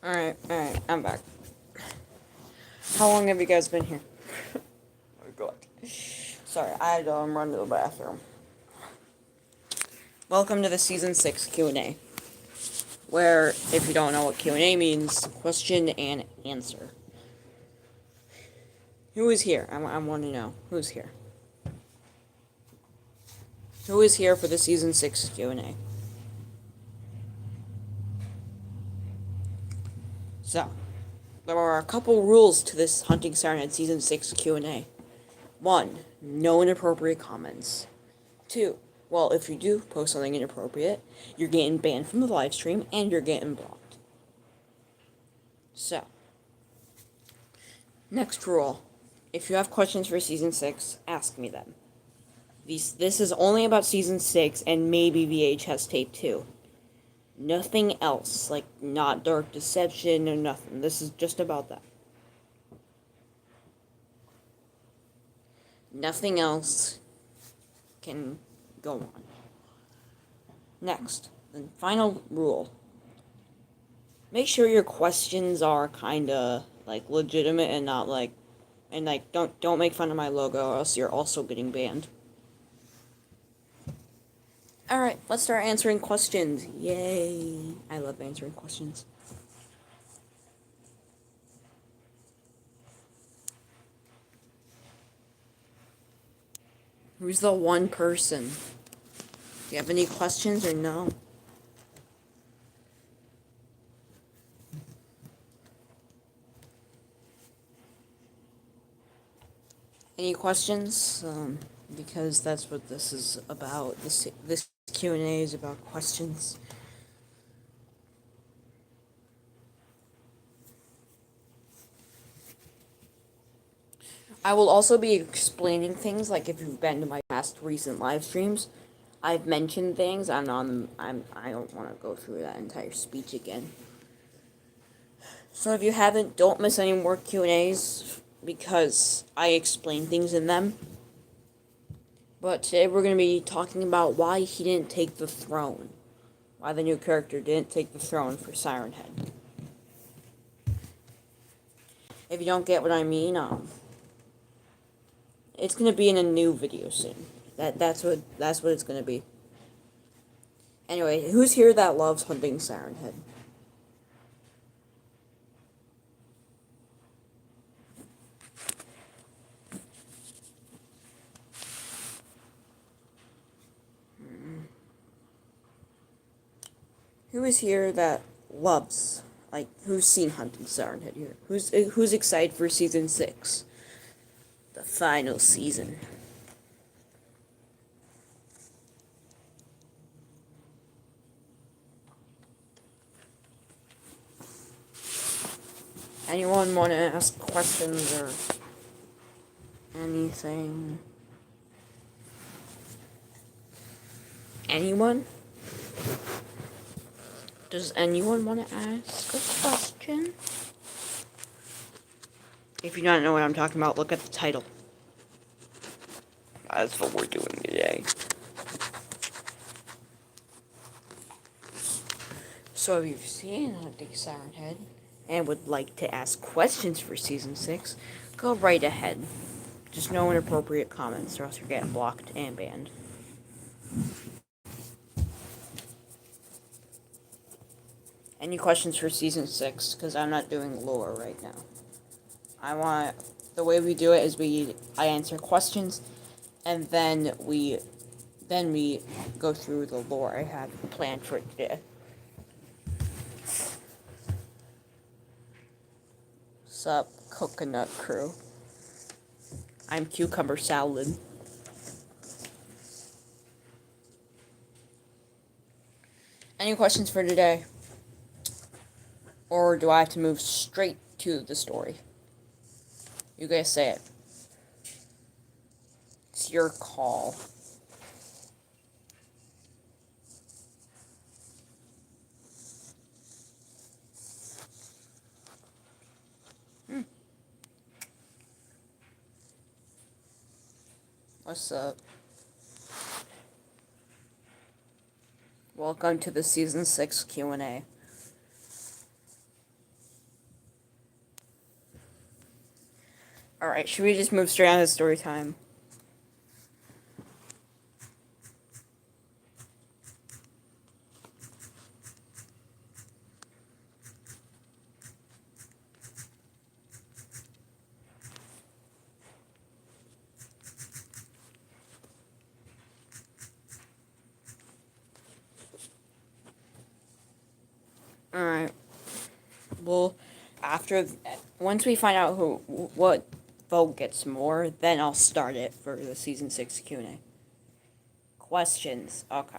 Alright, I'm back. How long have you guys been here? Oh my god. Sorry, I had to run to the bathroom. Welcome to the Season 6 Q&A, where, if you don't know what Q&A means, question and answer. Who is here? I want to know. Who's here? Who is here for the Season 6 Q&A? So, there are a couple rules to this Hunting Sirenhead Season 6 Q&A. 1. No inappropriate comments. 2. Well, if you do post something inappropriate, you're getting banned from the live stream and you're getting blocked. So, next rule. If you have questions for Season 6, ask me them. This is only about Season 6 and maybe VHS Tape 2. Nothing else, like not Dark Deception or nothing. This is just about that. Nothing else can go on. Next, the final rule. Make sure your questions are kinda like legitimate and not like don't make fun of my logo or else you're also getting banned. Alright, let's start answering questions. Yay. I love answering questions. Who's the one person? Do you have any questions or no? Any questions? Because that's what this is about. This Q&A is about questions. I will also be explaining things, like if you've been to my past recent live streams, I've mentioned things. I don't want to go through that entire speech again. So if you haven't, don't miss any more Q&As because I explain things in them. But today we're going to be talking about why he didn't take the throne. Why the new character didn't take the throne for Sirenhead. If you don't get what I mean, it's going to be in a new video soon. That's what it's going to be. Anyway, who's here that loves hunting Sirenhead? Who is here that loves, like, who's seen Hunting Sirenhead here? Who's excited for Season 6? The final season. Anyone want to ask questions or anything? Anyone? Does anyone want to ask a question? If you don't know what I'm talking about, look at the title. That's what we're doing today. So if you've seen Hunting Sirenhead and would like to ask questions for Season 6, go right ahead. Just no inappropriate comments or else you're getting blocked and banned. Any questions for Season 6? Because I'm not doing lore right now. The way we do it is I answer questions, and then we go through the lore I have planned for today. Sup, Coconut Crew. I'm Cucumber Salad. Any questions for today? Or do I have to move straight to the story? You guys say it. It's your call. What's up? Welcome to the Season 6 Q&A. Alright, should we just move straight on to story time? Alright. Well, once we find out what vote gets more, then I'll start it for the season 6 Q&A. Questions. Okay.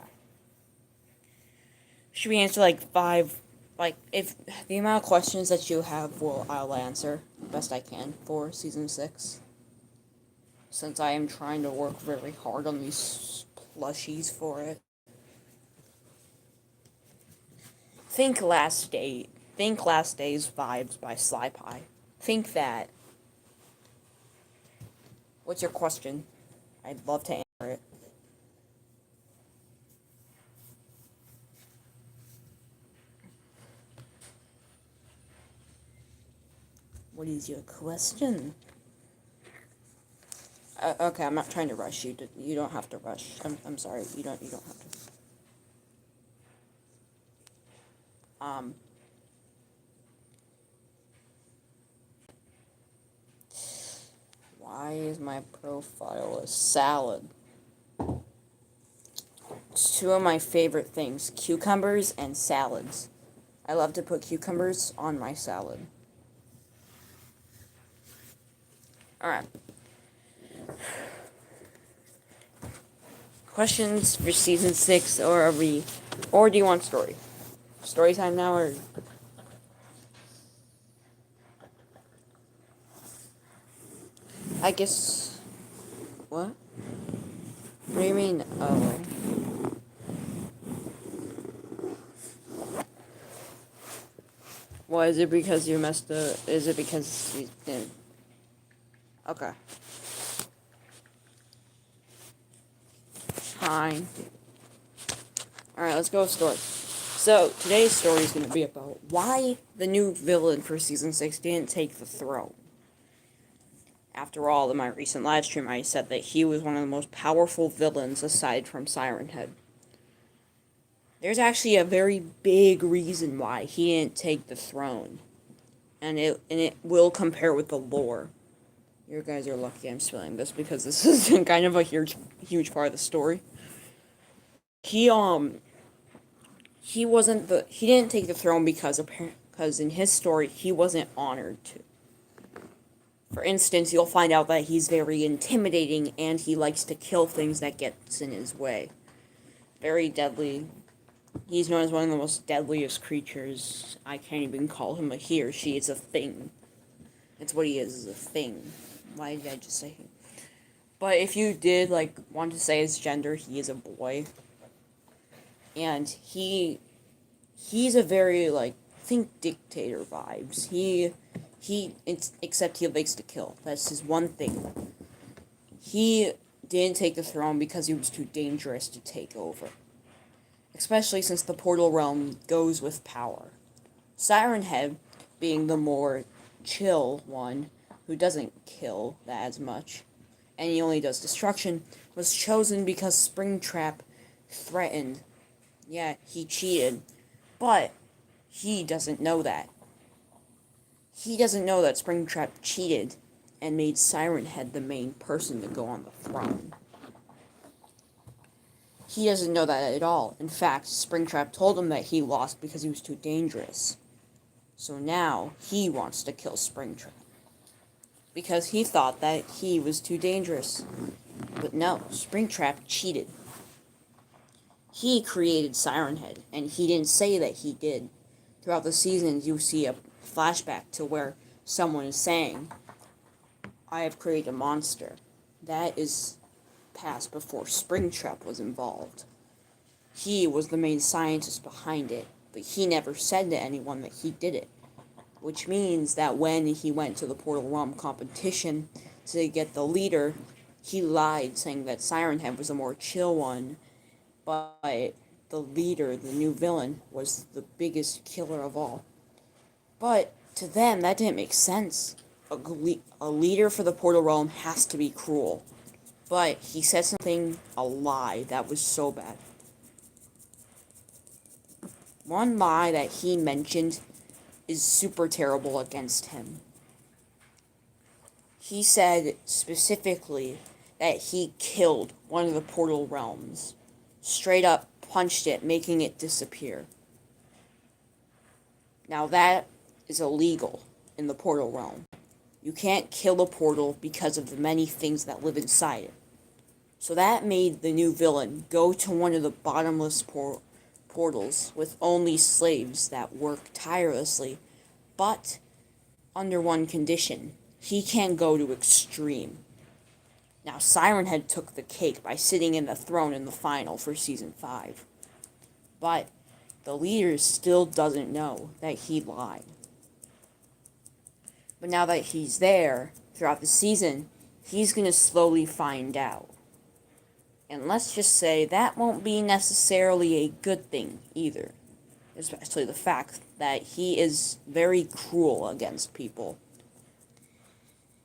Should we answer like 5? Like, if the amount of questions that you have, I'll answer the best I can for season 6. Since I am trying to work very hard on these plushies for it. Think Last Day's Vibes by Sly Pie. Think that. What's your question? I'd love to answer it. What is your question? Okay, I'm not trying to rush you. You don't have to rush. I'm sorry. You don't have to. Why is my profile a salad? It's two of my favorite things, cucumbers and salads. I love to put cucumbers on my salad. Alright. Questions for season 6, or do you want story? Story time now, or? I guess. What? What do you mean? Oh. Why is it because you messed up? Is it because you didn't? Okay. Fine. Alright, let's go with story. So, today's story is going to be about why the new villain for season 6 didn't take the throne. After all, in my recent live stream, I said that he was one of the most powerful villains aside from Siren Head. There's actually a very big reason why he didn't take the throne. And it will compare with the lore. You guys are lucky I'm spilling this because this is kind of a huge part of the story. He didn't take the throne because in his story he wasn't honored to. For instance, you'll find out that he's very intimidating and he likes to kill things that gets in his way. Very deadly. He's known as one of the most deadliest creatures. I can't even call him a he or she. It's a thing. It's what he is a thing. Why did I just say him? But if you did, want to say his gender, he is a boy. And he's a very, think dictator vibes. Except he likes to kill. That's his one thing. He didn't take the throne because he was too dangerous to take over. Especially since the portal realm goes with power. Siren Head, being the more chill one, who doesn't kill that as much, and he only does destruction, was chosen because Springtrap threatened. Yeah, he cheated. But he doesn't know that. He doesn't know that Springtrap cheated and made Siren Head the main person to go on the throne. He doesn't know that at all. In fact, Springtrap told him that he lost because he was too dangerous. So now, he wants to kill Springtrap. Because he thought that he was too dangerous. But no, Springtrap cheated. He created Siren Head, and he didn't say that he did. Throughout the seasons, you see a flashback to where someone is saying, I have created a monster. That is past before Springtrap was involved. He was the main scientist behind it, but he never said to anyone that he did it. Which means that when he went to the Portal Realm competition to get the leader, he lied, saying that Siren Head was a more chill one, but the leader, the new villain, was the biggest killer of all. But to them, that didn't make sense. a leader for the Portal Realm has to be cruel. But he said something, a lie, that was so bad. One lie that he mentioned is super terrible against him. He said specifically that he killed one of the Portal Realms. Straight up punched it, making it disappear. Now that is illegal in the Portal Realm. You can't kill a portal because of the many things that live inside it. So that made the new villain go to one of the bottomless portals with only slaves that work tirelessly, but under one condition. He can't go to extreme. Now Siren Head took the cake by sitting in the throne in the final for Season 5. But the leader still doesn't know that he lied. But now that he's there, throughout the season, he's going to slowly find out. And let's just say that won't be necessarily a good thing either. Especially the fact that he is very cruel against people.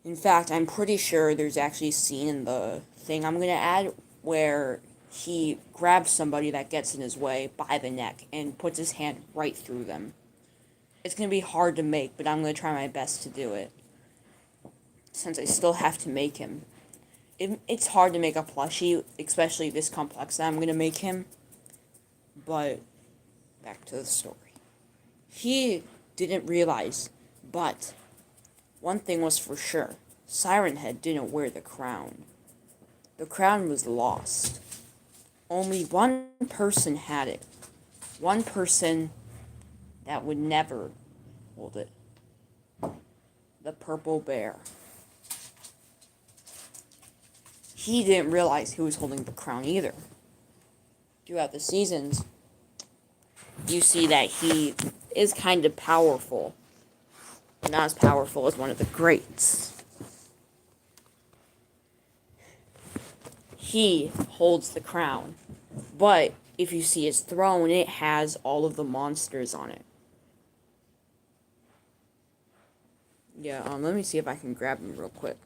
In fact, I'm pretty sure there's actually a scene in the thing I'm going to add where he grabs somebody that gets in his way by the neck and puts his hand right through them. It's going to be hard to make, but I'm going to try my best to do it. Since I still have to make him. It's hard to make a plushie, especially this complex that I'm going to make him. But, back to the story. He didn't realize, but one thing was for sure. Siren Head didn't wear the crown. The crown was lost. Only one person had it. One person that would never hold it. The Purple Bear. He didn't realize he was holding the crown either. Throughout the seasons, you see that he is kind of powerful. But not as powerful as one of the greats. He holds the crown. But if you see his throne, it has all of the monsters on it. Yeah, let me see if I can grab him real quick.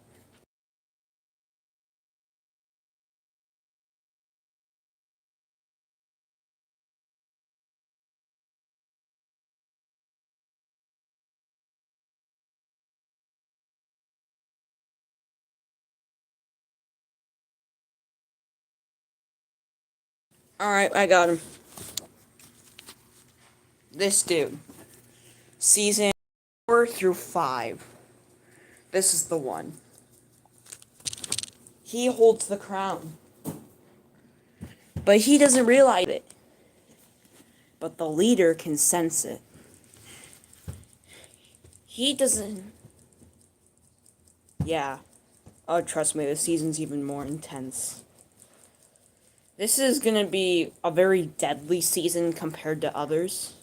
Alright, I got him. This dude. Season 4 through 5. This is the one. He holds the crown. But he doesn't realize it. But the leader can sense it. He doesn't... Yeah. Oh, trust me, this season's even more intense. This is gonna be a very deadly season compared to others.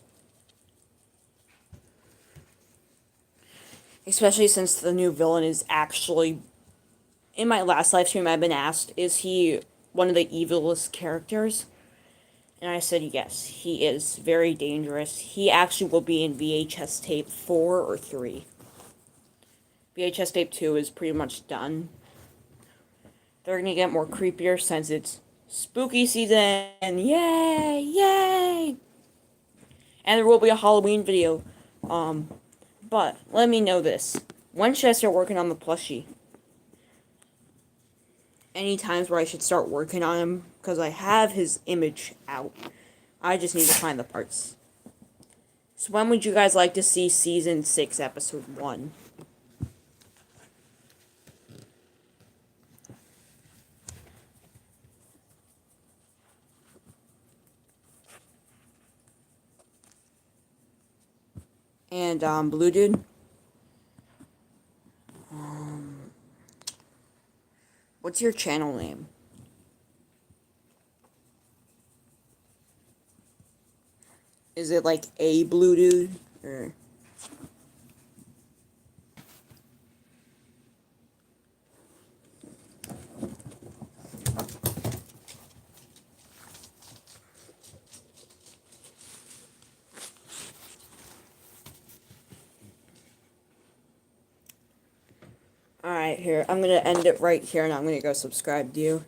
Especially since the new villain is actually... In my last live stream, I've been asked, is he one of the evilest characters? And I said yes, he is very dangerous. He actually will be in VHS tape 4 or 3. VHS tape 2 is pretty much done. They're gonna get more creepier since it's spooky season. Yay! Yay! And there will be a Halloween video. But let me know this. When should I start working on the plushie? Any times where I should start working on him, because I have his image out. I just need to find the parts. So when would you guys like to see Season 6, Episode 1? And, Blue Dude? What's your channel name? Is it like a Blue Dude? Or... Alright, here. I'm gonna end it right here and I'm gonna go subscribe to you.